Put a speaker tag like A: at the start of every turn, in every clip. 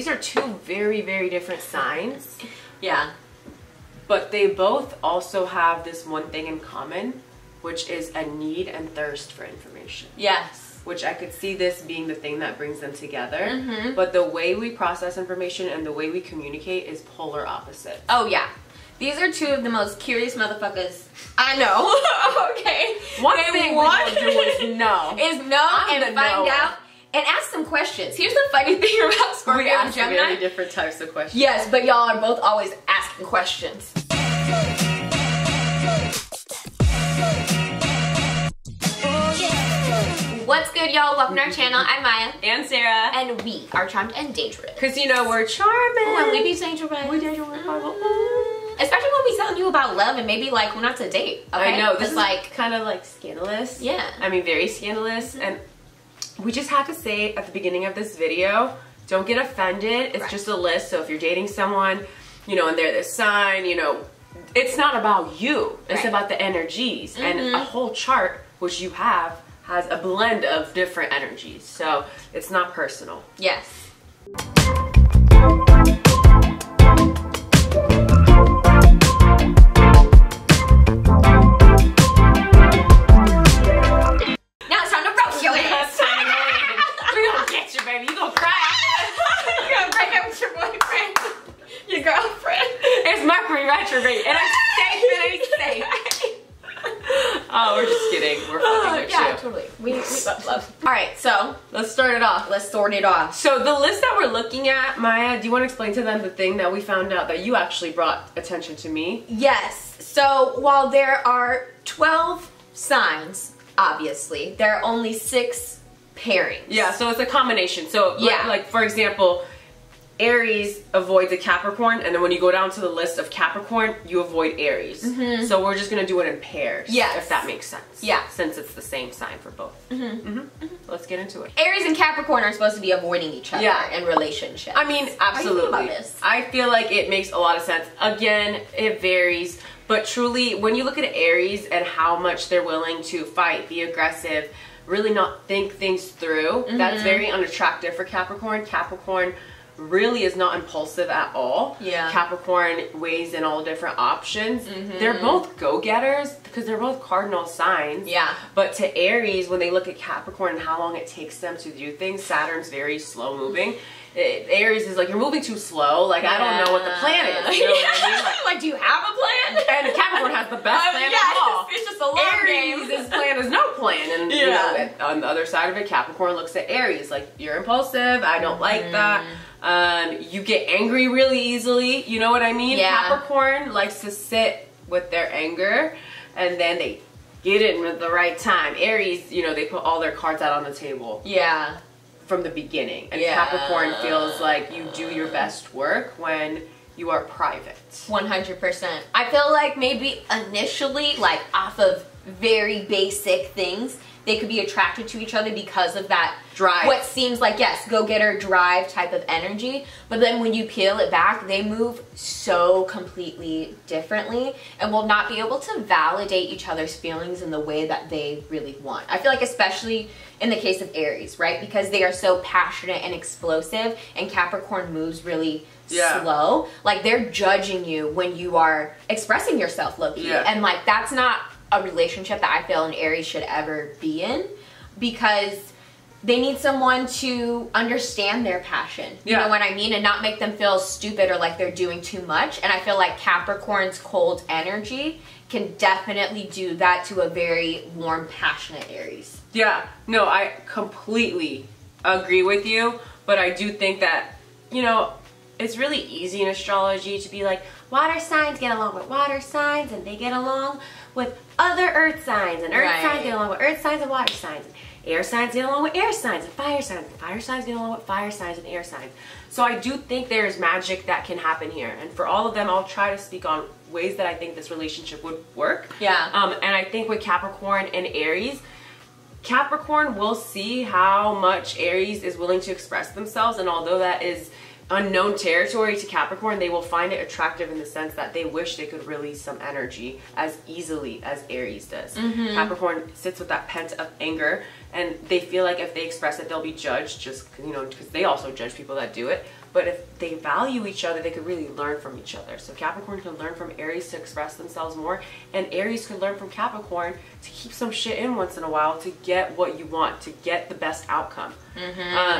A: these are two very, very different signs.
B: Yeah.
A: But they both also have this one thing in common, which is a need and thirst for information.
B: Yes.
A: Which I could see this being the thing that brings them together.
B: Mm-hmm. But
A: the way we process information and the way we communicate is polar opposite.
B: Oh, yeah. These are two of the most curious motherfuckers I know. Okay.
A: One thing we want to do is know.
B: And find out. And ask some questions. Here's the funny thing about Scorpio and Gemini.
A: Very different types of questions.
B: Yes, but y'all are both always asking questions. What's good, y'all? Welcome to our channel. I'm Maya.
A: And Sarah.
B: And we are charmed and dangerous.
A: Because, you know, we're charming.
B: Oh, and we be dangerous.
A: We dangerous.
B: Especially when we telling you about love and maybe like we're not to date. Okay?
A: I know. This is
B: like
A: kind of like scandalous.
B: Yeah.
A: I mean, very scandalous. And we just have to say at the beginning of this video, don't get offended. It's just a list. So if you're dating someone, you know, and they're this sign, you know, it's not about you. It's about the energies. And a whole chart, which you have, has a blend of different energies. So it's not personal.
B: Yes.
A: Retrograde, and I'm safe, and I'm safe. Oh, we're just kidding. We're fucking with
B: yeah,
A: you.
B: Totally. We love. All right, so let's start it off. Let's sort it off.
A: So the list that we're looking at, Maya, do you want to explain to them the thing that we found out that you actually brought attention to me?
B: Yes. So while there are 12 signs, obviously, there are only 6 pairings.
A: Yeah, so it's a combination. So like for example, Aries avoids a Capricorn, and then when you go down to the list of Capricorn, you avoid Aries. So we're just going to do it in pairs, if that makes sense.
B: Yeah.
A: Since it's the same sign for both. Let's get into it.
B: Aries and Capricorn are supposed to be avoiding each other in relationships.
A: I mean, absolutely.
B: How do you feel about this?
A: I feel like it makes a lot of sense. Again, it varies, but truly, when you look at Aries and how much they're willing to fight, be aggressive, really not think things through, that's very unattractive for Capricorn. Capricorn really is not impulsive at all. Yeah. Capricorn weighs in all different options. They're both go-getters because they're both cardinal signs. Yeah. But to Aries, when they look at Capricorn and how long it takes them to do things, Saturn's very slow moving. Aries is like, you're moving too slow. Like, I don't know what the plan is. You know what I mean?
B: Like, do you have a plan?
A: And Capricorn has the best plan of all.
B: It's just a long game.
A: Aries' plan is no plan. And you know, on the other side of it, Capricorn looks at Aries like, you're impulsive. I don't like that. You get angry really easily. You know what I mean? Yeah. Capricorn likes to sit with their anger and then they get it at the right time. Aries, you know, they put all their cards out on the table. Yeah. From the beginning. And Capricorn feels like you do your best work when you are private. 100%.
B: I feel like maybe initially, like off of very basic things, they could be attracted to each other because of that drive. What seems like, yes, go-getter drive type of energy. But then when you peel it back, they move so completely differently and will not be able to validate each other's feelings in the way that they really want. I feel like especially in the case of Aries, right? Because they are so passionate and explosive and Capricorn moves really slow. Like they're judging you when you are expressing yourself low-key. And like that's not a relationship that I feel an Aries should ever be in because they need someone to understand their passion. You know what I mean? And not make them feel stupid or like they're doing too much. And I feel like Capricorn's cold energy can definitely do that to a very warm, passionate Aries.
A: Yeah, no, I completely agree with you. But I do think that, you know, it's really easy in astrology to be like, water signs get along with water signs and they get along with other earth signs, and earth signs get along with earth signs and water signs, and air signs get along with air signs and fire signs get along with fire signs and air signs. So I do think there's magic that can happen here, and for all of them I'll try to speak on ways that I think this relationship would work. And I think with Capricorn and Aries, Capricorn will see how much Aries is willing to express themselves, and although that is unknown territory to Capricorn, they will find it attractive in the sense that they wish they could release some energy as easily as Aries does. Capricorn sits with that pent up anger and they feel like if they express it, they'll be judged just, you know, because they also judge people that do it. but if they value each other, they could really learn from each other. So Capricorn can learn from Aries to express themselves more, and Aries can learn from Capricorn to keep some shit in once in a while to get what you want, to get the best outcome.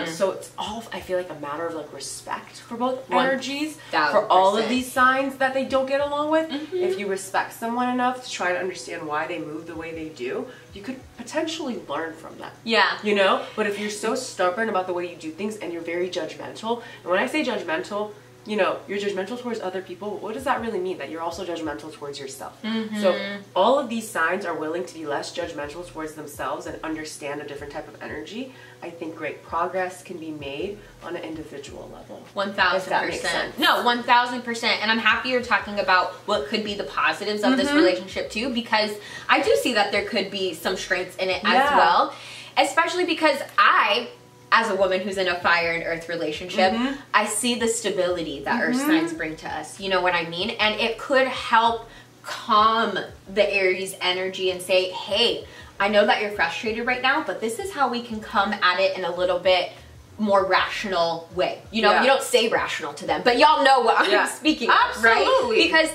A: So it's all, I feel like, a matter of like respect for both energies, for all of these signs that they don't get along with. If you respect someone enough to try to understand why they move the way they do, you could potentially learn from them.
B: Yeah.
A: You know? But if you're so stubborn about the way you do things and you're very judgmental, and when I say judgmental, you know, you're judgmental towards other people, what does that really mean? That you're also judgmental towards yourself. So all of these signs are willing to be less judgmental towards themselves and understand a different type of energy. I think great progress can be made on an individual level.
B: 1000%. No, 1000%. And I'm happy you're talking about what could be the positives of this relationship too, because I do see that there could be some strengths in it as well. Especially because I, as a woman who's in a fire and earth relationship, I see the stability that earth signs bring to us. You know what I mean? And it could help calm the Aries energy and say, hey, I know that you're frustrated right now, but this is how we can come at it in a little bit more rational way. You know, you don't say rational to them, but y'all know what I'm speaking of, right? Because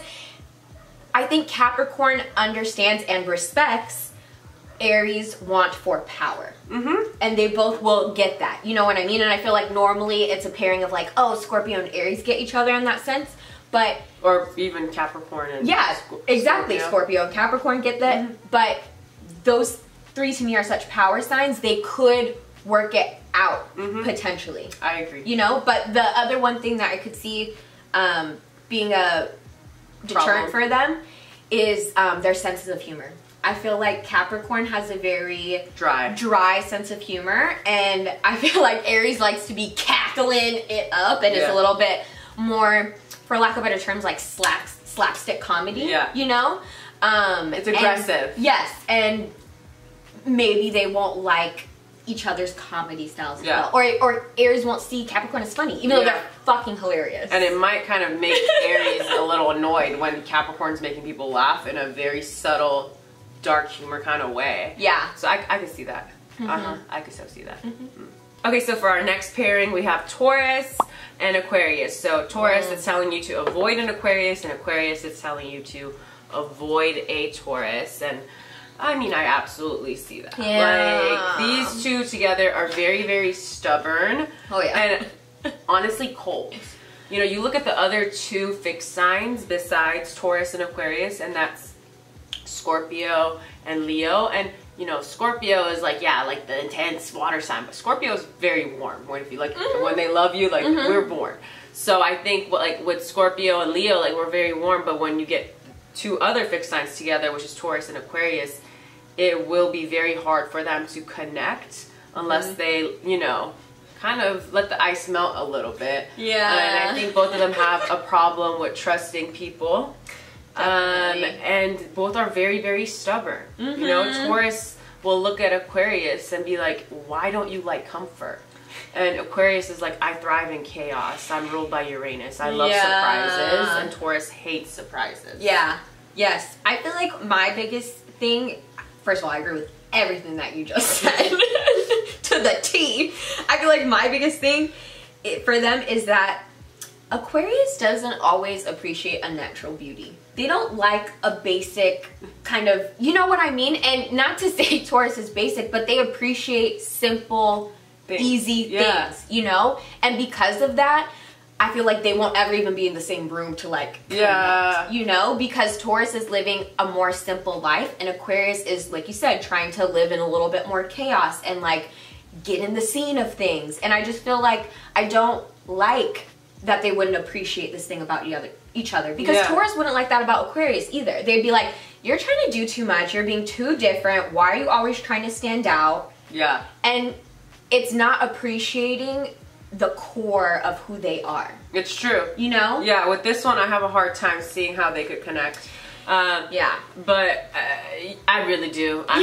B: I think Capricorn understands and respects Aries' want for power. And they both will get that. You know what I mean? And I feel like normally it's a pairing of like, oh, Scorpio and Aries get each other in that sense. But
A: or even Capricorn and
B: exactly. Scorpio and Capricorn get that. But those three to me are such power signs, they could work it out potentially.
A: I agree.
B: You know, but the other one thing that I could see being a deterrent for them is their senses of humor. I feel like Capricorn has a very dry sense of humor, and I feel like Aries likes to be cackling it up and is a little bit more, for lack of better terms, like slapstick comedy. You know?
A: It's aggressive.
B: Yes, and maybe they won't like each other's comedy styles as well. Or Aries won't see Capricorn as funny, even though they're fucking hilarious.
A: And it might kind of make Aries a little annoyed when Capricorn's making people laugh in a very subtle, dark humor kind of way. Yeah. So I could see that. I could so see that. Okay, so for our next pairing, we have Taurus and Aquarius. So Taurus is telling you to avoid an Aquarius, and Aquarius is telling you to avoid a Taurus. And I mean, I absolutely see that. Like, these two together are very, very stubborn. And honestly cold. You know, you look at the other two fixed signs besides Taurus and Aquarius, and that's Scorpio and Leo. And you know, Scorpio is like, like the intense water sign, but Scorpio is very warm. When if you like, when they love you, like we're born. So I think like with Scorpio and Leo, like we're very warm. But when you get two other fixed signs together, which is Taurus and Aquarius, it will be very hard for them to connect unless they, you know, kind of let the ice melt a little bit. And I think both of them have a problem with trusting people. And both are very, very stubborn. You know, Taurus will look at Aquarius and be like, why don't you like comfort? And Aquarius is like, I thrive in chaos. I'm ruled by Uranus. I love surprises. And Taurus hates surprises.
B: Yes. I feel like my biggest thing, first of all, I agree with everything that you just said to the T. I feel like my biggest thing for them is that Aquarius doesn't always appreciate a natural beauty. They don't like a basic kind of, you know what I mean? And not to say Taurus is basic, but they appreciate simple, easy things, you know? And because of that, I feel like they won't ever even be in the same room to like connect, you know? Because Taurus is living a more simple life, and Aquarius is, like you said, trying to live in a little bit more chaos and like get in the scene of things. And I just feel like I don't like that they wouldn't appreciate this thing about each other. Because Taurus wouldn't like that about Aquarius either. They'd be like, you're trying to do too much. You're being too different. Why are you always trying to stand out? And it's not appreciating the core of who they are.
A: It's true.
B: You know?
A: Yeah, with this one, I have a hard time seeing how they could connect. But I really do. I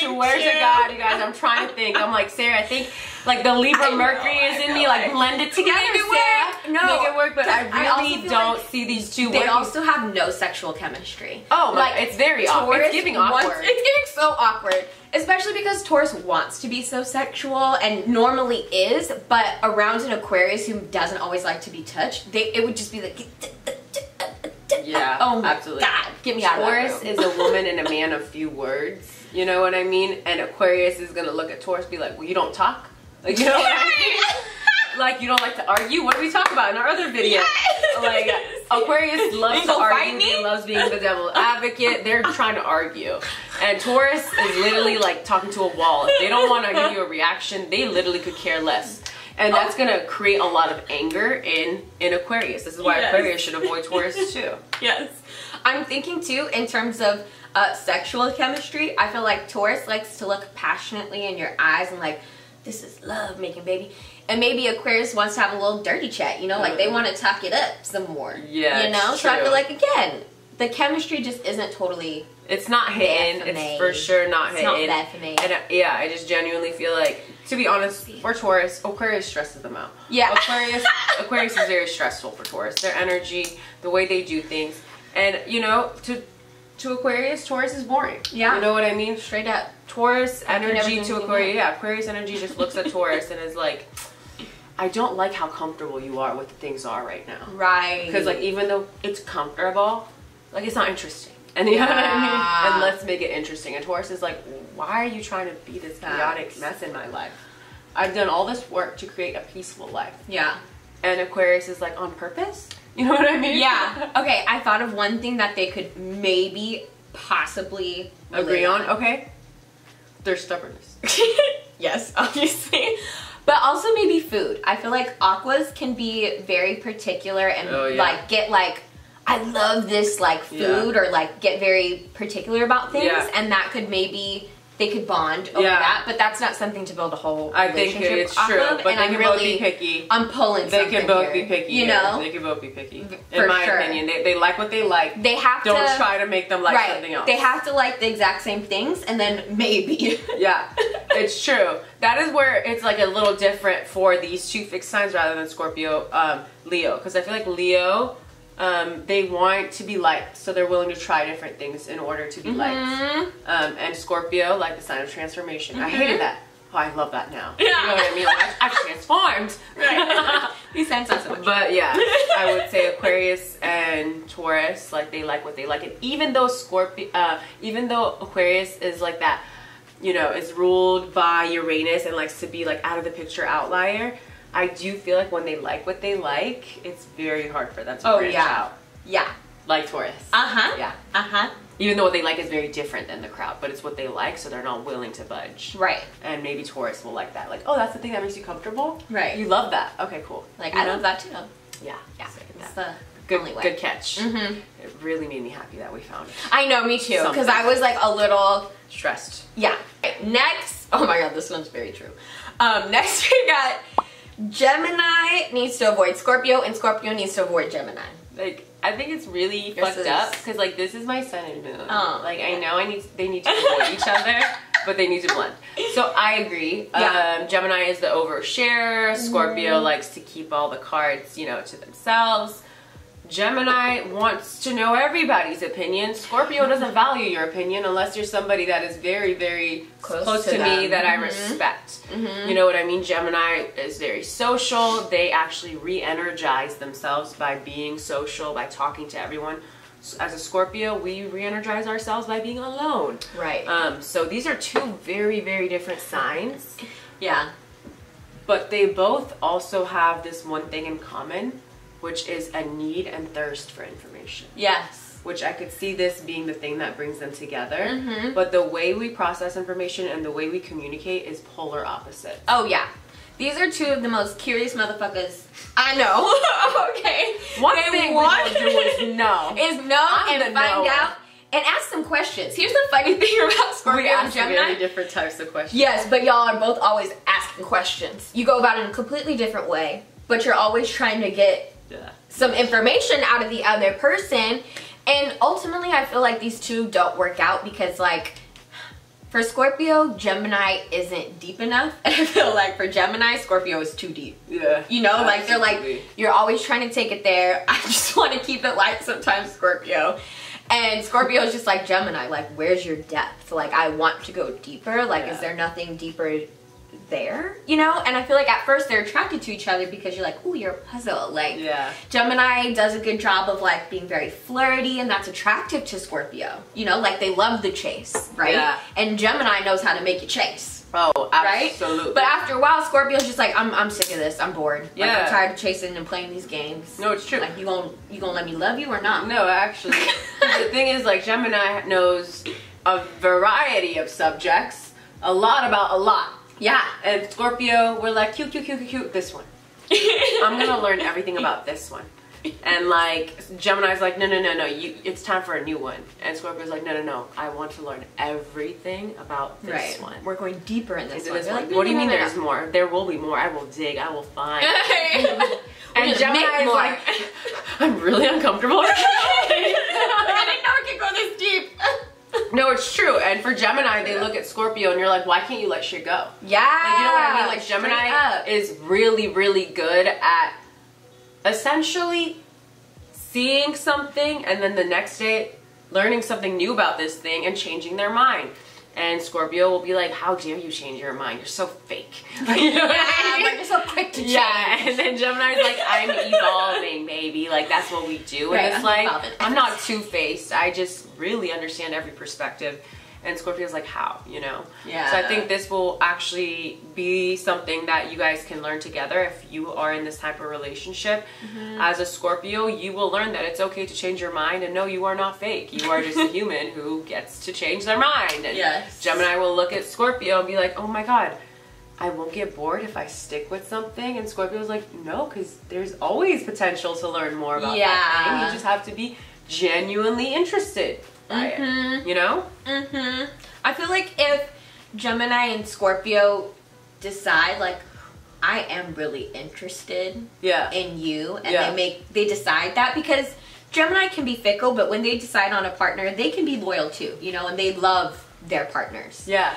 A: swear to God, you guys, I'm trying to think. I'm like, Sarah, I think like the Libra Mercury is in me, like blend it together, Sarah. Make it work, but I really don't see these two working.
B: They also have no sexual chemistry.
A: Oh, like it's very awkward. It's giving awkward.
B: It's giving so awkward. Especially because Taurus wants to be so sexual and normally is, but around an Aquarius who doesn't always like to be touched, it would just be like,
A: yeah,
B: oh my
A: absolutely.
B: God, get me out of that room.
A: Taurus is a woman and a man of few words. You know what I mean? And Aquarius is gonna look at Taurus and be like, well, you don't talk? Like, you know what I mean? Like, you don't like to argue? What did we talk about in our other video?
B: Yes.
A: Like, Aquarius loves to argue.
B: Me?
A: He loves being the devil's advocate. They're trying to argue. And Taurus is literally like talking to a wall. If they don't want to give you a reaction, they literally could care less. And that's going to create a lot of anger in Aquarius. This is why Aquarius should avoid Taurus too.
B: Yes. I'm thinking too, in terms of sexual chemistry, I feel like Taurus likes to look passionately in your eyes and like, this is love making, baby. And maybe Aquarius wants to have a little dirty chat, you know, like they want to talk it up some more.
A: Yeah,
B: you know? So I feel like, again, the chemistry just isn't totally...
A: It's not hitting. It's for sure not hitting.
B: It's not that for me.
A: And yeah, I just genuinely feel like, to be honest, for Taurus, Aquarius stresses them out.
B: Yeah.
A: Aquarius is very stressful for Taurus. Their energy, the way they do things. And, you know, to Aquarius, Taurus is boring. Yeah. You know what I mean?
B: Straight up.
A: Taurus energy to Aquarius. Yeah, Aquarius energy just looks at Taurus and is like, I don't like how comfortable you are with the things are right now.
B: Right.
A: Because like even though it's comfortable, like it's not interesting. And you know what I mean? And let's make it interesting. And Taurus is like, why are you trying to be this chaotic mess in my life? I've done all this work to create a peaceful life.
B: Yeah.
A: And Aquarius is like, on purpose? You know what I mean?
B: Yeah. Okay, I thought of one thing that they could maybe possibly
A: agree on. Okay. Their stubbornness.
B: Yes, obviously. But also maybe food. I feel like Aquas can be very particular and like get like, I love this like food or like get very particular about things and that could maybe, they could bond over that, but that's not something to build a whole relationship.
A: I think it's true, but they can both be picky.
B: I'm pulling something
A: They can both be picky,
B: you know?
A: They can both be picky. In my opinion, they like what they like.
B: They have to...
A: Don't try to make them like something else.
B: They have to like the exact same things, and then maybe.
A: Yeah, it's true. That is where it's like a little different for these two fixed signs rather than Scorpio, Leo. Because I feel like Leo... they want to be liked, so they're willing to try different things in order to be liked. And Scorpio, like the sign of transformation. I hated that. Oh, I love that now. You know what I mean? Like, I've transformed.
B: Right. These signs not so much.
A: But yeah, I would say Aquarius and Taurus, like they like what they like. And even though Aquarius is like that, you know, is ruled by Uranus and likes to be like out of the picture outlier, I do feel like when they like what they like, it's very hard for them to branch out.
B: Yeah.
A: Like Taurus.
B: Yeah.
A: Even though what they like is very different than the crowd, but it's what they like, so they're not willing to budge.
B: Right.
A: And maybe Taurus will like that. Like, oh, that's the thing that makes you comfortable?
B: Right.
A: You love that. Okay, cool.
B: Like, I love that too.
A: Yeah.
B: Yeah.
A: It's
B: the only way.
A: Good catch. It really made me happy that we found it.
B: I know, me too. Because I was like a little...
A: stressed.
B: Yeah. Next. Oh my god, this one's very true. Next we got... Gemini needs to avoid Scorpio, and Scorpio needs to avoid Gemini.
A: Like, I think it's really fucked up because, like, this is my sun and moon. Like, I know they need to avoid each other, but they need to blend. So I agree. Gemini is the oversharer. Scorpio likes to keep all the cards, you know, to themselves. Gemini wants to know everybody's opinion. Scorpio doesn't value your opinion unless you're somebody that is very, very close to me that I respect. You know what I mean? Gemini is very social. They actually re-energize themselves by being social, by talking to everyone. As a Scorpio, we re-energize ourselves by being alone.
B: Right.
A: So these are two very, very different signs.
B: Yeah.
A: But they both also have this one thing in common, which is a need and thirst for information.
B: Yes.
A: Which I could see this being the thing that brings them together. But the way we process information and the way we communicate is polar opposite.
B: Oh yeah. These are two of the most curious motherfuckers I know. Okay.
A: One thing we want to do is know.
B: And find out. And ask some questions. Here's the funny thing about Scorpio and Gemini.
A: Very different types of questions.
B: Yes, but y'all are both always asking questions. You go about it in a completely different way, but you're always trying to get some information out of the other person. And ultimately, I feel like these two don't work out because, like, for Scorpio, Gemini isn't deep enough. And I feel like for Gemini, Scorpio is too deep.
A: Yeah.
B: You know, like, they're like, you're always trying to take it there. I just want to keep it light sometimes, Scorpio. And Scorpio is just like, Gemini, like, where's your depth? Like, I want to go deeper. Like,
A: Yeah.
B: is there nothing deeper there? You know? And I feel like at first they're attracted to each other because you're like, oh, you're a puzzle. Like,
A: Yeah.
B: Gemini does a good job of, like, being very flirty, and that's attractive to Scorpio. You know? Like, they love the chase, right?
A: Yeah.
B: And Gemini knows how to make you chase.
A: Oh, absolutely.
B: Right? But after a while, Scorpio's just like, I'm sick of this. I'm bored. Like,
A: Yeah.
B: I'm tired of chasing and playing these games.
A: No, it's true.
B: Like, you gonna let me love you or not?
A: No, actually. The thing is, like, Gemini knows a variety of subjects, a lot about a lot.
B: Yeah.
A: And Scorpio, we're like, cute, this one. I'm gonna learn everything about this one. And like, Gemini's like, no, it's time for a new one. And Scorpio's like, no, I want to learn everything about this one.
B: We're going deeper in this
A: Into
B: one.
A: this
B: They're
A: one.
B: like,
A: What do you mean there's more? There will be more. I will dig, I will find. And
B: We're
A: Gemini's
B: more.
A: like, I'm really uncomfortable.
B: I didn't know it could go this deep.
A: No, it's true. And for Gemini, they look at Scorpio and you're like, why can't you let shit go?
B: Yeah.
A: Like, you know what I mean? Like,
B: Straight
A: Gemini
B: up.
A: is really, really good at essentially seeing something and then the next day learning something new about this thing and changing their mind. And Scorpio will be like, how dare you change your mind? You're so fake. You know what I mean?
B: Like, you're so quick to change.
A: Yeah, and then Gemini's like, I'm evolving, baby. Like, that's what we do.
B: Right,
A: And it's like,
B: evolving.
A: I'm not two-faced. I just really understand every perspective. And Scorpio's like, how? You know?
B: Yeah.
A: So I think this will actually be something that you guys can learn together if you are in this type of relationship. As a Scorpio, you will learn that it's okay to change your mind, and no, you are not fake. You are just a human who gets to change their mind. And
B: Yes.
A: Gemini will look at Scorpio and be like, oh my god, I won't get bored if I stick with something. And Scorpio's like, no, because there's always potential to learn more about that thing. You just have to be genuinely interested by it. You know?
B: I feel like if Gemini and Scorpio decide, like, I am really interested
A: Yeah.
B: in you, and
A: Yeah.
B: they decide that, because Gemini can be fickle, but when they decide on a partner, they can be loyal too, you know, and they love their partners.
A: Yeah.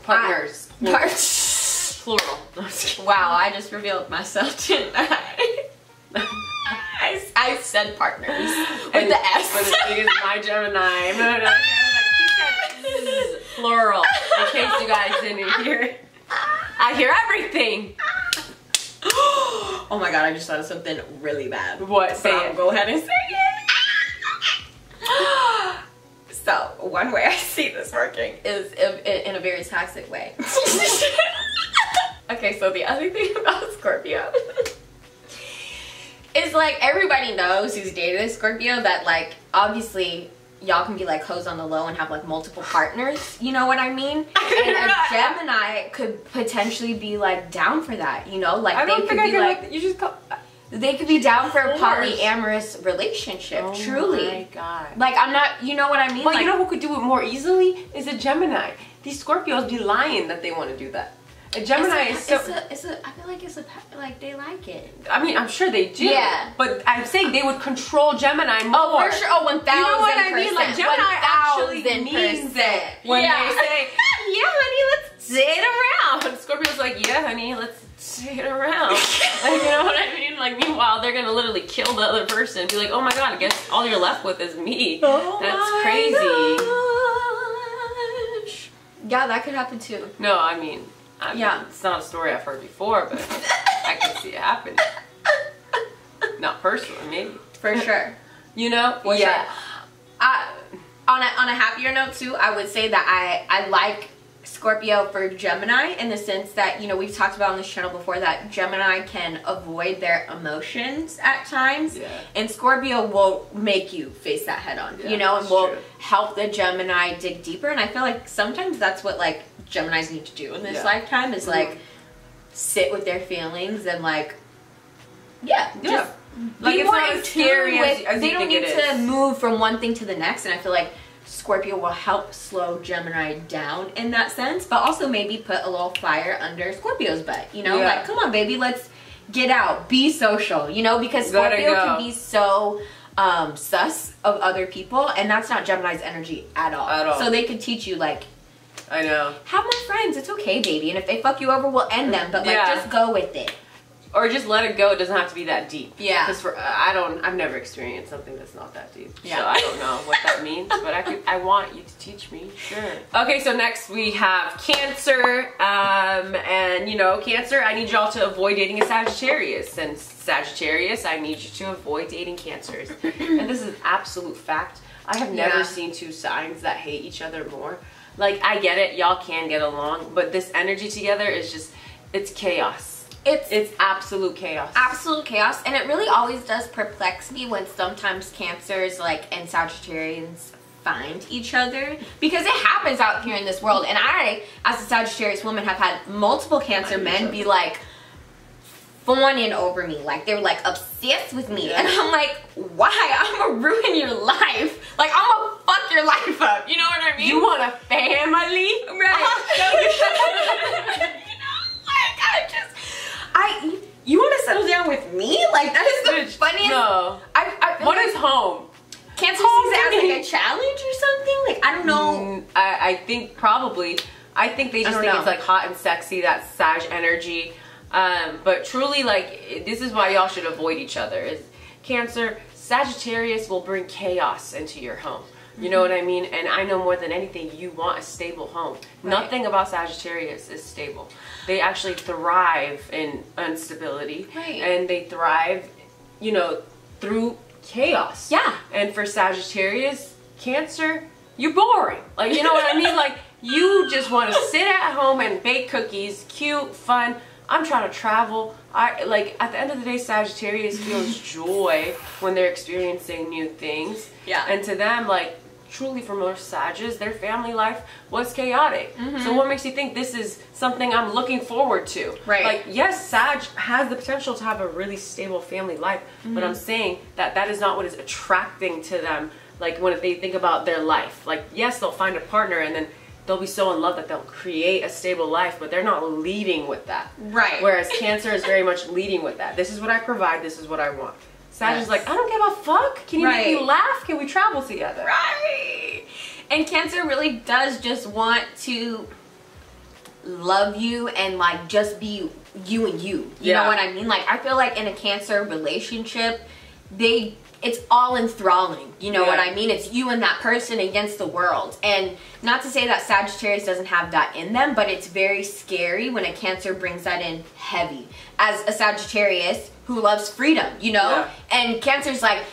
A: Partners. Plural.
B: Wow, I just revealed myself, didn't I? I said partners with the S.
A: But the thing is, my Gemini. She said plural. In case you guys didn't hear it. I hear everything.
B: Oh my god, I just thought of something really bad.
A: What? Say
B: So
A: it.
B: go ahead and say it. So, one way I see this working is in a very toxic way. Okay, so the other thing about Scorpio is, like, everybody knows who's dated a Scorpio that, like, obviously y'all can be like hoes on the low and have like multiple partners, you know what I mean? And a Gemini could potentially be like down for that, you know? Like,
A: I don't
B: they
A: think
B: could
A: I
B: be
A: can
B: like,
A: you just call.
B: they could be down for a
A: Of course.
B: polyamorous relationship,
A: Oh
B: truly.
A: my god.
B: Like, I'm not, you know what I mean?
A: But
B: like,
A: you know who could do it more easily? Is a Gemini. These Scorpios be lying that they want to do that. A Gemini is so.
B: I feel like like they like it.
A: I mean, I'm sure they do.
B: Yeah.
A: But I'm saying they would control Gemini more.
B: Oh, for sure. Oh, 1,000%.
A: You know what I mean? Like, Gemini actually
B: 1,000%.
A: means it when
B: Yeah.
A: they say, yeah, honey, let's date around. Scorpio's like, yeah, honey, let's date around. Like, you know what I mean? Like, meanwhile, they're gonna literally kill the other person and be like, oh my god, I guess all you're left with is me.
B: Oh,
A: that's crazy.
B: gosh. Yeah, that could happen too.
A: No, I mean,
B: Yeah.
A: it's not a story I've heard before, but I can see it happening. Not personally, maybe.
B: For sure.
A: You know?
B: For sure. On a happier note too, I would say that I like Scorpio for Gemini in the sense that, you know, we've talked about on this channel before that Gemini can avoid their emotions at times,
A: Yeah.
B: and Scorpio will make you face that head on,
A: Yeah,
B: you know, and
A: that's
B: will
A: true.
B: help the Gemini dig deeper. And I feel like sometimes that's what like Geminis need to do in this
A: Yeah.
B: lifetime is like sit with their feelings and like just
A: Like,
B: be
A: it's
B: more
A: not
B: in
A: as scary
B: tune
A: as
B: with,
A: you
B: they don't
A: think
B: need
A: it
B: to
A: is.
B: move from one thing to the next, and I feel like Scorpio will help slow Gemini down in that sense, but also maybe put a little fire under Scorpio's butt, you know?
A: Yeah.
B: Like, come on, baby, let's get out, be social, you know? Because
A: Gotta
B: Scorpio
A: go.
B: can be so sus of other people, and that's not Gemini's energy at all.
A: At all.
B: So they could teach you, like,
A: I know.
B: have more friends, it's okay, baby, and if they fuck you over, we'll end them, but like,
A: Yeah.
B: just go with it.
A: or just let it go. It doesn't have to be that deep.
B: Yeah.
A: Because I've never experienced something that's not that deep.
B: Yeah.
A: So I don't know what that means, but I want you to teach me. Sure. Okay, so next we have Cancer. And you know, Cancer, I need y'all to avoid dating a Sagittarius. And Sagittarius, I need you to avoid dating Cancers. And this is absolute fact. I have never seen two signs that hate each other more. Like, I get it, y'all can get along, but this energy together is just, it's chaos. It's absolute chaos.
B: Absolute chaos. And it really always does perplex me when sometimes Cancers and Sagittarians find each other, because it happens out here in this world. And I, as a Sagittarius woman, have had multiple Cancer men be like fawning over me, like they're like obsessed with me. And I'm like, why? I'm gonna ruin your life. Like, I'm gonna fuck your life up. You know what I mean?
A: You want a family?
B: Right. You want to settle down with me? Like, that is the funniest.
A: No. What is home?
B: Cancer sees it as like a challenge or something? Like, I don't know.
A: I think probably. I think they just think it's like hot and sexy, that Sag energy. But truly, like, this is why y'all should avoid each other. Is Cancer, Sagittarius will bring chaos into your home. You know what I mean? And I know more than anything, you want a stable home. Right. Nothing about Sagittarius is stable. They actually thrive in instability.
B: Right.
A: And they thrive, you know, through chaos.
B: Yeah.
A: And for Sagittarius, Cancer, you're boring. Like, you know what I mean? Like, you just want to sit at home and bake cookies, cute, fun. I'm trying to travel. Like, at the end of the day, Sagittarius feels joy when they're experiencing new things.
B: Yeah.
A: And to them, like, truly for most Sages, their family life was chaotic. So what makes you think this is something I'm looking forward to?
B: Right.
A: Like, yes, Sag has the potential to have a really stable family life, but I'm saying that that is not what is attracting to them, like, when they think about their life. Like, yes, they'll find a partner and then they'll be so in love that they'll create a stable life, but they're not leading with that.
B: Right.
A: Whereas Cancer is very much leading with that. This is what I provide, this is what I want. Sag is like, I don't give a fuck. Can you make me laugh? Can we travel together?
B: Right. And Cancer really does just want to love you and like just be you and you. You know what I mean? Like, I feel like in a Cancer relationship, it's all enthralling. You know what I mean? It's you and that person against the world. And not to say that Sagittarius doesn't have that in them, but it's very scary when a Cancer brings that in heavy. As a Sagittarius who loves freedom, you know? Yeah. And Cancer's like,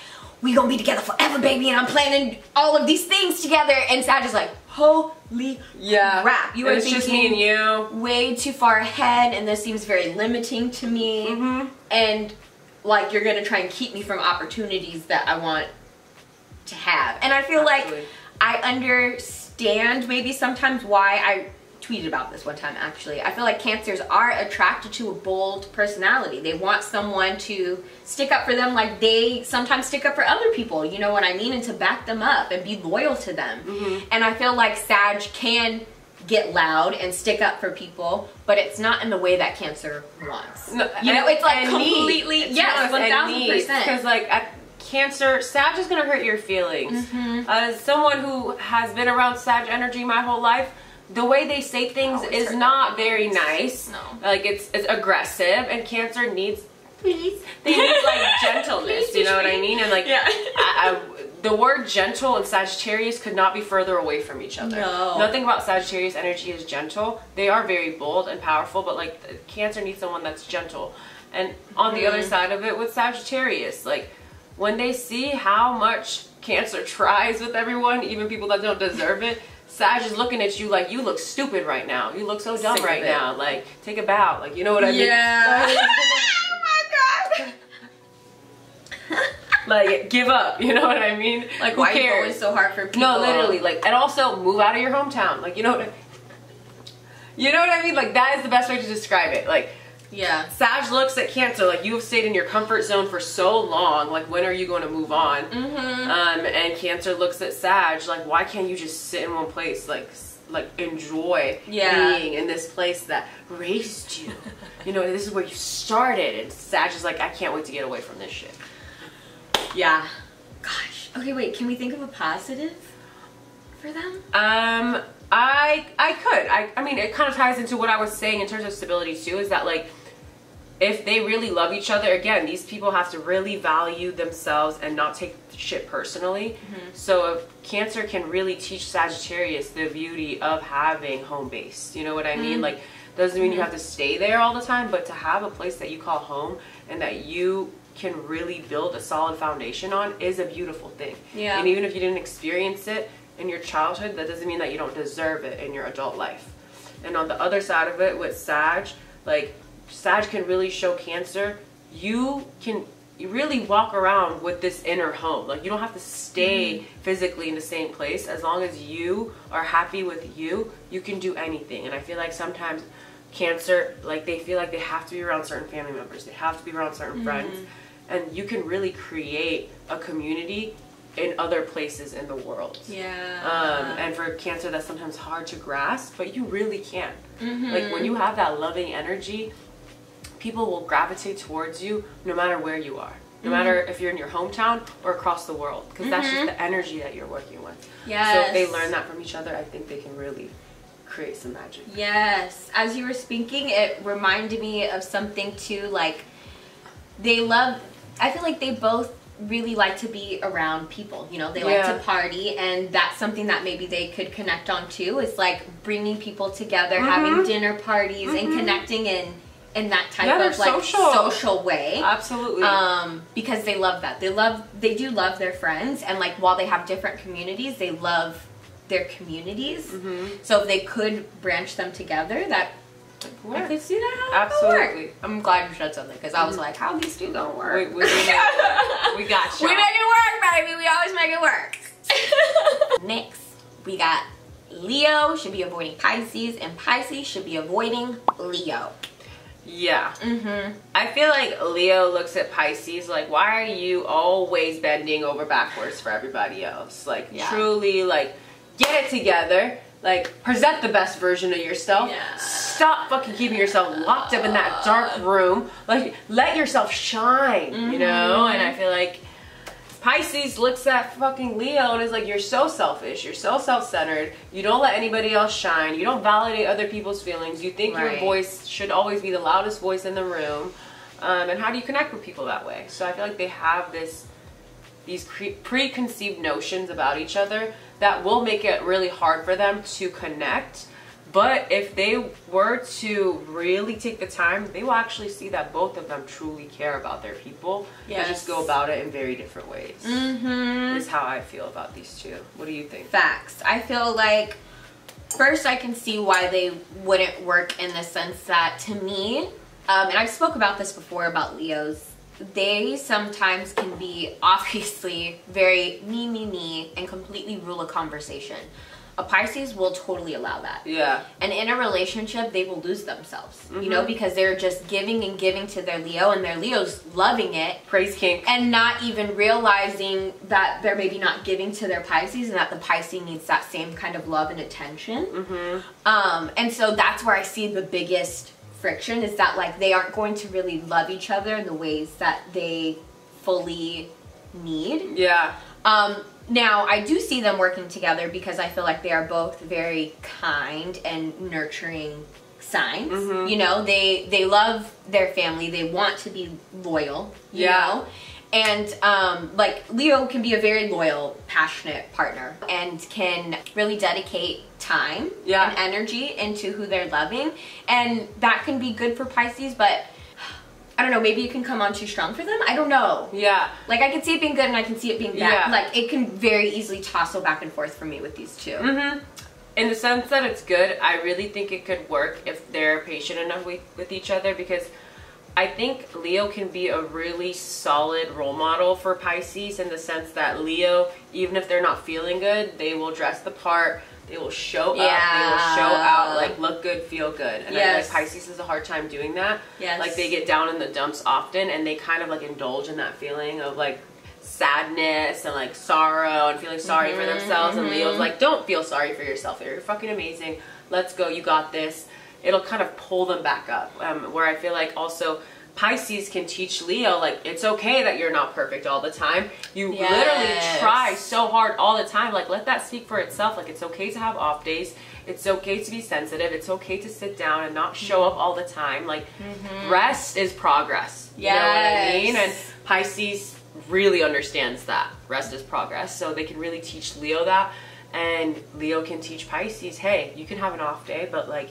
B: we gonna be together forever, baby, and I'm planning all of these things together. And Sag is like, holy crap. You are thinking
A: just me and you.
B: Way too far ahead, and this seems very limiting to me. And like, you're gonna try and keep me from opportunities that I want to have. And I feel like I understand maybe sometimes why. I tweeted about this one time, actually. I feel like Cancers are attracted to a bold personality. They want someone to stick up for them like they sometimes stick up for other people, you know what I mean? And to back them up and be loyal to them. And I feel like Sag can get loud and stick up for people, but it's not in the way that Cancer wants. No, you know, it's like completely, yes, 1000%.
A: Because like at Cancer, Sag is gonna hurt your feelings. As someone who has been around Sag energy my whole life, the way they say things is not very nice. No. Like, it's aggressive, and Cancer needs, they need like gentleness, you know what I mean? And like, the word gentle and Sagittarius could not be further away from each other. No. Nothing about Sagittarius energy is gentle. They are very bold and powerful, but like, Cancer needs someone that's gentle. And on the other side of it with Sagittarius, like, when they see how much Cancer tries with everyone, even people that don't deserve it, Sag is looking at you like, you look stupid right now. You look so dumb right now. Like, take a bow. Like, you know what I mean?
B: Yeah. Oh my god.
A: Like, give up. You know what I mean?
B: Like, who cares? Why are you going so hard for people?
A: No, literally. Like, and also move out of your hometown. Like, you know what I mean? Like, that is the best way to describe it. Like,
B: yeah.
A: Sag looks at Cancer like, you have stayed in your comfort zone for so long. Like, when are you going to move on? And Cancer looks at Sag like, why can't you just sit in one place? Like enjoy being in this place that raised you. You know, this is where you started. And Sag is like, I can't wait to get away from this shit.
B: Yeah. Gosh. Okay, wait. Can we think of a positive for them?
A: I could. I mean, it kind of ties into what I was saying in terms of stability too, is that like, if they really love each other, again, these people have to really value themselves and not take shit personally. So if Cancer can really teach Sagittarius the beauty of having home base. You know what I mean? Like, doesn't mean you have to stay there all the time, but to have a place that you call home and that you can really build a solid foundation on is a beautiful thing.
B: Yeah.
A: And even if you didn't experience it in your childhood, that doesn't mean that you don't deserve it in your adult life. And on the other side of it with Sag, like, Sag can really show Cancer, you can really walk around with this inner home. Like, you don't have to stay physically in the same place. As long as you are happy with you, you can do anything. And I feel like sometimes Cancer, like, they feel like they have to be around certain family members, they have to be around certain friends, and you can really create a community in other places in the world.
B: Yeah.
A: And for Cancer, that's sometimes hard to grasp, but you really can. Like, when you have that loving energy, people will gravitate towards you no matter where you are. No matter if you're in your hometown or across the world. Because that's just the energy that you're working with.
B: Yes.
A: So if they learn that from each other, I think they can really create some magic.
B: Yes. As you were speaking, it reminded me of something too, like, I feel like they both really like to be around people, you know, they like to party, and that's something that maybe they could connect on too, is like bringing people together, having dinner parties and connecting in that type of like social way.
A: Absolutely.
B: Because they love that. They do love their friends, and like, while they have different communities, they love their communities. So if they could branch them together, that I could see that how
A: absolutely.
B: I'm glad you said something, because I was like, how these two gonna work?
A: We got you.
B: We make it work, baby. We always make it work. Next, we got Leo should be avoiding Pisces, and Pisces should be avoiding Leo.
A: Yeah. I feel like Leo looks at Pisces like, why are you always bending over backwards for everybody else? Like, truly, like, get it together. Like, present the best version of yourself. Stop fucking keeping yourself locked up in that dark room. Like, let yourself shine, you know? And I feel like Pisces looks at fucking Leo and is like, you're so selfish, you're so self-centered, you don't let anybody else shine, you don't validate other people's feelings, you think your voice should always be the loudest voice in the room, and how do you connect with people that way? So I feel like they have these preconceived notions about each other that will make it really hard for them to connect. But if they were to really take the time, they will actually see that both of them truly care about their people. They just go about it in very different ways. Is how I feel about these two. What do you think?
B: Facts. I feel like, first, I can see why they wouldn't work, in the sense that, to me, and I've spoke about this before about Leos, they sometimes can be obviously very me, and completely rule a conversation. A Pisces will totally allow that. Yeah. And in a relationship, they will lose themselves, you know, because they're just giving and giving to their Leo, and their Leo's loving it.
A: Praise King.
B: And not even realizing that they're maybe not giving to their Pisces, and that the Pisces needs that same kind of love and attention. And so that's where I see the biggest friction, is that, like, they aren't going to really love each other in the ways that they fully need. Yeah. Now, I do see them working together, because I feel like they are both very kind and nurturing signs. You know, they love their family. They want to be loyal, you know? And, like, Leo can be a very loyal, passionate partner, and can really dedicate time and energy into who they're loving. And that can be good for Pisces, but I don't know, maybe it can come on too strong for them. I don't know. Yeah. Like, I can see it being good, and I can see it being bad. Like, it can very easily tossle back and forth for me with these two.
A: In the sense that it's good, I really think it could work if they're patient enough with each other, because I think Leo can be a really solid role model for Pisces, in the sense that Leo, even if they're not feeling good, they will dress the part, they will show up, they will show out, like, look good, feel good. And I feel like Pisces has a hard time doing that. Like, they get down in the dumps often, and they kind of, like, indulge in that feeling of, like, sadness and, like, sorrow and feeling sorry for themselves. And Leo's like, don't feel sorry for yourself, you're fucking amazing, let's go, you got this. It'll kind of pull them back up. Where I feel like also Pisces can teach Leo, like, it's okay that you're not perfect all the time. You literally try so hard all the time. Like, let that speak for itself. Like, it's okay to have off days. It's okay to be sensitive. It's okay to sit down and not show up all the time. Like, rest is progress. You know what I mean? And Pisces really understands that. Rest is progress. So they can really teach Leo that. And Leo can teach Pisces, hey, you can have an off day, but like,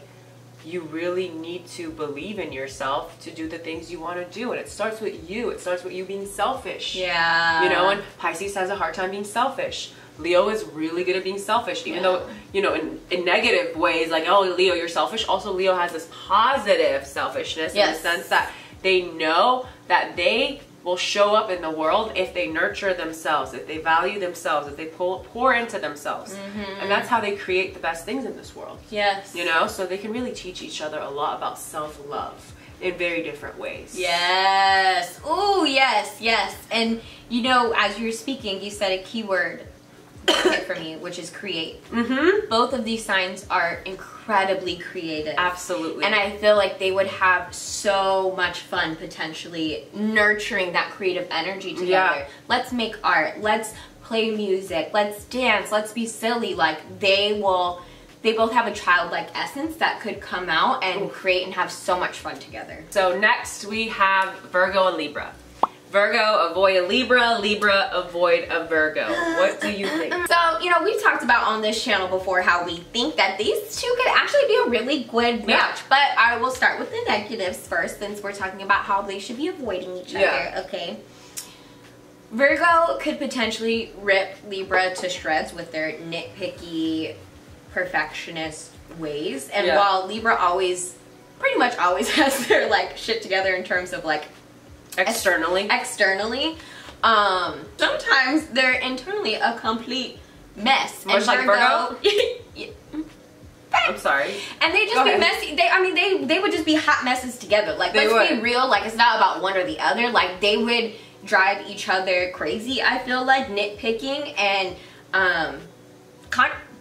A: you really need to believe in yourself to do the things you want to do. And it starts with you. It starts with you being selfish.
B: Yeah.
A: You know, and Pisces has a hard time being selfish. Leo is really good at being selfish, even though, you know, in negative ways, like, oh, Leo, you're selfish. Also, Leo has this positive selfishness in the sense that they know that they will show up in the world if they nurture themselves, if they value themselves, if they pour into themselves. And that's how they create the best things in this world.
B: Yes.
A: You know, so they can really teach each other a lot about self-love in very different ways.
B: Yes. Ooh, yes, yes. And, you know, as you were speaking, you said a keyword for me, which is create. Both of these signs are incredibly creative.
A: Absolutely.
B: And I feel like they would have so much fun potentially nurturing that creative energy together. Let's make art. Let's play music. Let's dance. Let's be silly. Like, they both have a childlike essence that could come out and create and have so much fun together.
A: So next we have Virgo and Libra. Virgo, avoid a Libra. Libra, avoid a Virgo. What do you think?
B: So, you know, we've talked about on this channel before how we think that these two could actually be a really good match. But I will start with the negatives first, since we're talking about how they should be avoiding each other, okay? Virgo could potentially rip Libra to shreds with their nitpicky, perfectionist ways. And while Libra pretty much always has their, like, shit together in terms of, like, externally, sometimes they're internally a complete mess.
A: Much like Virgo? I'm sorry.
B: And they just be messy. They would just be hot messes together. Like, let's be real, like, it's not about one or the other. Like, they would drive each other crazy, I feel like, nitpicking and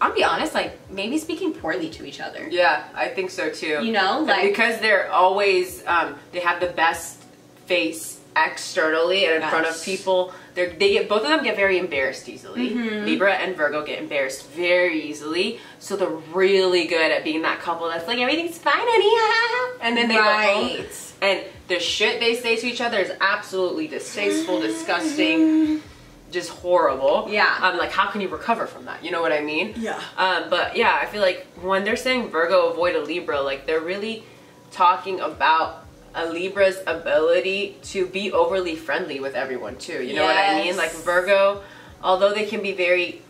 B: I'll be honest, like, maybe speaking poorly to each other.
A: Yeah, I think so too.
B: You know, like,
A: because they're always they have the best face externally and in front of people. Both of them get very embarrassed easily. Libra and Virgo get embarrassed very easily, so they're really good at being that couple that's like, everything's fine, honey, and then they go home, and the shit they say to each other is absolutely distasteful, disgusting, just horrible. Like, how can you recover from that? You know what I mean? But yeah, I feel like when they're saying Virgo, avoid a Libra, like, they're really talking about a Libra's ability to be overly friendly with everyone too. You know what I mean? Like, Virgo, although they can be very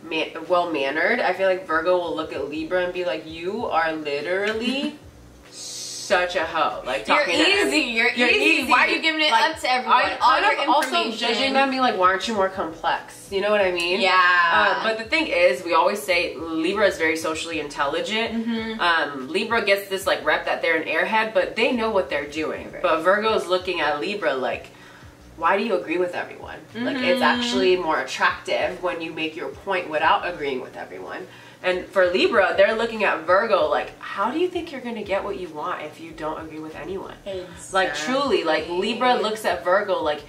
A: well-mannered, I feel like Virgo will look at Libra and be like, you are literally such a hoe. Like,
B: you're easy. Why are you giving it up to everyone?
A: I'm also judging them, being like, why aren't you more complex? You know what I mean? But the thing is, we always say Libra is very socially intelligent. Libra gets this, like, rep that they're an airhead, but they know what they're doing. But Virgo is looking at Libra like, why do you agree with everyone? Like, it's actually more attractive when you make your point without agreeing with everyone. And for Libra, they're looking at Virgo like, how do you think you're going to get what you want if you don't agree with anyone? Like, truly, like, Libra looks at Virgo like,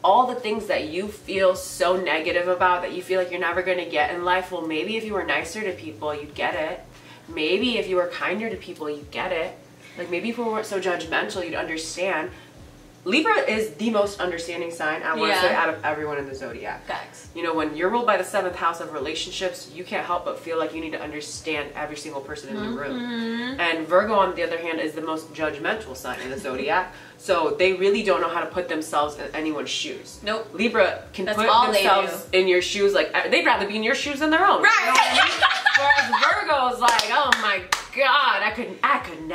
A: all the things that you feel so negative about, that you feel like you're never going to get in life, well, maybe if you were nicer to people, you'd get it. Maybe if you were kinder to people, you'd get it. Like, maybe if we weren't so judgmental, you'd understand. Libra is the most understanding sign, I want to say, out of everyone in the Zodiac.
B: Facts.
A: You know, when you're ruled by the 7th house of relationships, you can't help but feel like you need to understand every single person in the room. And Virgo, on the other hand, is the most judgmental sign in the Zodiac. So they really don't know how to put themselves in anyone's shoes.
B: Nope.
A: Libra can put themselves in your shoes. Like, they'd rather be in your shoes than their own.
B: Right.
A: You know what I mean? Whereas Virgo's like, oh my God, I could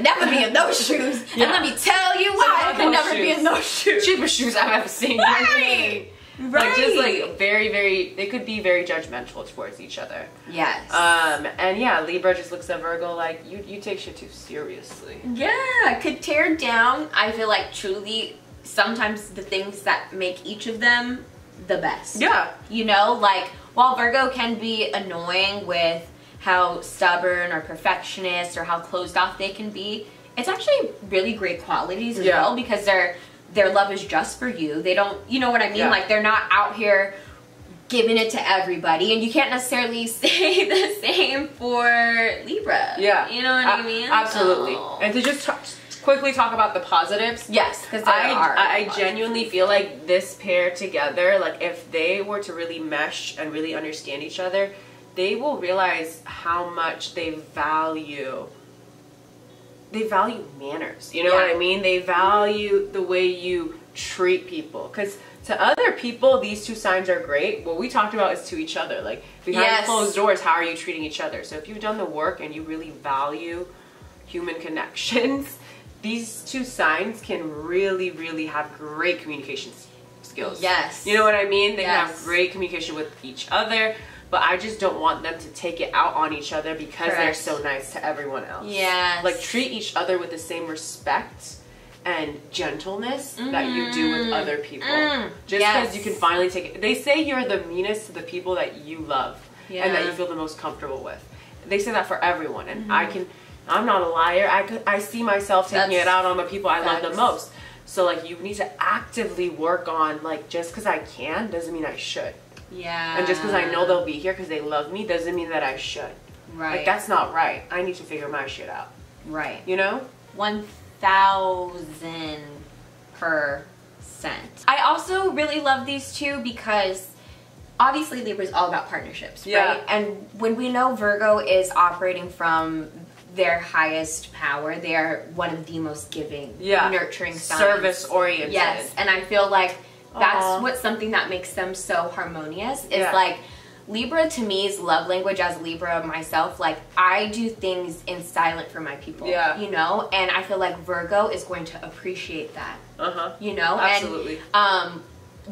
A: never be in those shoes. And let me tell you why I could never be in those shoes. Cheapest shoes I've ever seen.
B: Right.
A: Like, just like they could be very judgmental towards each other.
B: Yes.
A: And yeah, Libra just looks at Virgo like, you take shit too seriously.
B: Yeah, could tear down, I feel like, truly, sometimes the things that make each of them the best.
A: Yeah.
B: You know, like, while Virgo can be annoying with how stubborn or perfectionist or how closed off they can be, It's actually really great qualities as well, because their love is just for you. They don't, you know what I mean? Like, they're not out here giving it to everybody, and you can't necessarily say the same for Libra.
A: Yeah.
B: You know what I mean?
A: Absolutely. And to just quickly talk about the positives.
B: Yes, because
A: I genuinely feel like this pair together, like if they were to really mesh and really understand each other, they will realize how much they value manners. You know what I mean? They value the way you treat people. Because to other people, these two signs are great. What we talked about is to each other. Like, behind closed doors, how are you treating each other? So if you've done the work and you really value human connections, these two signs can really, really have great communication skills.
B: Yes.
A: You know what I mean? They can have great communication with each other. But I just don't want them to take it out on each other because they're so nice to everyone else.
B: Yes.
A: Like, treat each other with the same respect and gentleness that you do with other people. Just because you can finally take it. They say you're the meanest to the people that you love and that you feel the most comfortable with. They say that for everyone. And I'm not a liar. I see myself taking it out on the people I love the most. So, like, you need to actively work on, like, just because I can doesn't mean I should.
B: Yeah.
A: And just because I know they'll be here because they love me doesn't mean that I should.
B: Right.
A: Like, that's not right. I need to figure my shit out.
B: Right.
A: You know?
B: 1000%. I also really love these two because obviously Libra is all about partnerships, right? And when we know Virgo is operating from their highest power, they are one of the most giving, nurturing signs.
A: Service-oriented.
B: Yes. And I feel like that's what's something that makes them so harmonious. Is like, Libra to me is love language. As Libra myself, like, I do things in silent for my people, you know? And I feel like Virgo is going to appreciate that, you know?
A: Absolutely.
B: And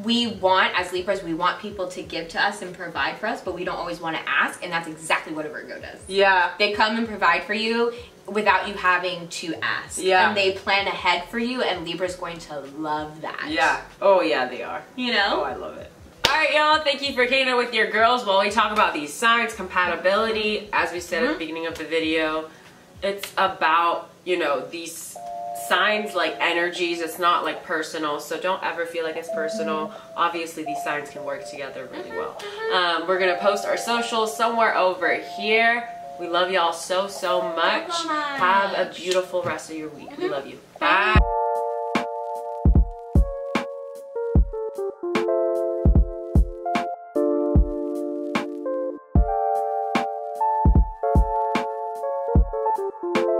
B: we want, as Libras, we want people to give to us and provide for us, but we don't always want to ask, and that's exactly what a Virgo does.
A: Yeah.
B: They come and provide for you without you having to ask.
A: Yeah.
B: And they plan ahead for you, and Libra's going to love that.
A: Yeah. Oh, yeah, they are.
B: You know?
A: Oh, I love it. All right, y'all. Thank you for kicking it with your girls while we talk about these signs, compatibility. As we said at the beginning of the video, it's about, you know, these signs, like energies. It's not like personal, so don't ever feel like it's personal. Obviously, these signs can work together really well. We're going to post our socials somewhere over here. We love y'all so, so much. Have a beautiful rest of your week. We love you. Bye.
C: Thank you.